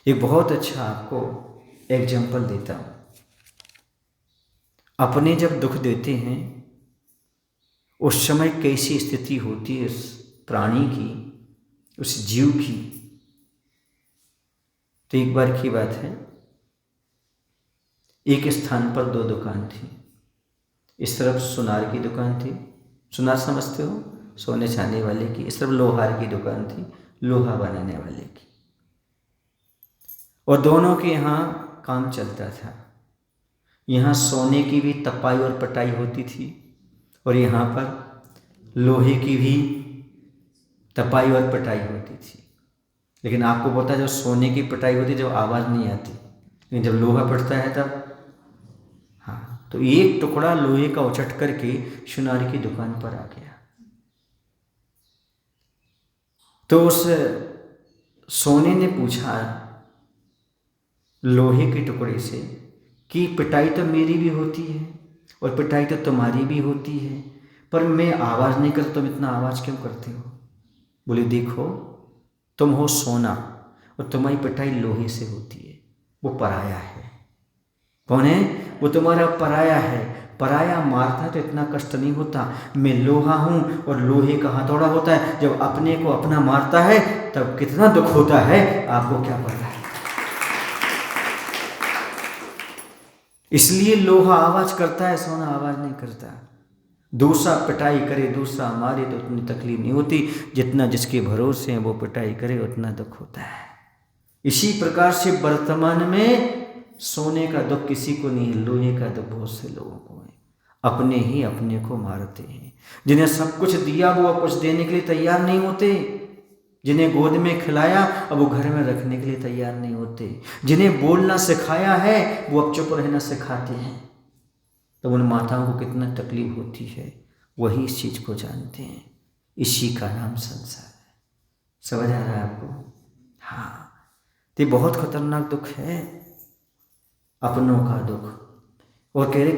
एक बहुत अच्छा आपको एग्जाम्पल देता हूँ। अपने जब दुख देते हैं उस समय कैसी स्थिति होती है उस प्राणी की, उस जीव की। तो एक बार की बात है, एक स्थान पर दो दुकान थी। इस तरफ सुनार की दुकान थी, सुनार समझते हो, सोने चांदी वाले की। इस तरफ लोहार की दुकान थी, लोहा बनाने वाले की। और दोनों के यहाँ काम चलता था। यहाँ सोने की भी तपाई और पटाई होती थी और यहाँ पर लोहे की भी तपाई और पटाई होती थी। लेकिन आपको पता है, जब सोने की पटाई होती जब आवाज़ नहीं आती, लेकिन जब लोहा पड़ता है तब। हाँ, तो एक टुकड़ा लोहे का उचट करके सुनार की दुकान पर आ गया। तो उस सोने ने पूछा लोहे के टुकड़े से कि पिटाई तो मेरी भी होती है और पिटाई तो तुम्हारी भी होती है, पर मैं आवाज़ नहीं करता, तुम इतना आवाज़ क्यों करते हो? बोले देखो, तुम हो सोना और तुम्हारी पिटाई लोहे से होती है, वो पराया है। कौन है वो? तुम्हारा पराया है। पराया मारता तो इतना कष्ट नहीं होता। मैं लोहा हूँ और लोहे का हथौड़ा होता है, जब अपने को अपना मारता है तब कितना दुख होता है, आपको क्या पता है? इसलिए लोहा आवाज करता है, सोना आवाज नहीं करता। दूसरा पिटाई करे, दूसरा मारे तो उतनी तकलीफ नहीं होती जितना जिसके भरोसे हैं वो पिटाई करे उतना दुख होता है। इसी प्रकार से वर्तमान में सोने का दुख किसी को नहीं है, लोहे का दुख बहुत से लोगों को है। अपने ही अपने को मारते हैं। जिन्हें सब कुछ दिया वो अब कुछ देने के लिए तैयार नहीं होते। जिन्हें गोद में खिलाया अब वो घर में रखने के लिए तैयार नहीं होते। जिन्हें बोलना सिखाया है वो अब चुप रहना सिखाते हैं। तो उन माताओं को कितना तकलीफ होती है, वही इस चीज़ को जानते हैं। इसी का नाम संसार है। समझ आ रहा है आपको? हाँ, तो बहुत खतरनाक दुख है, अपनों का दुख। और कह रहे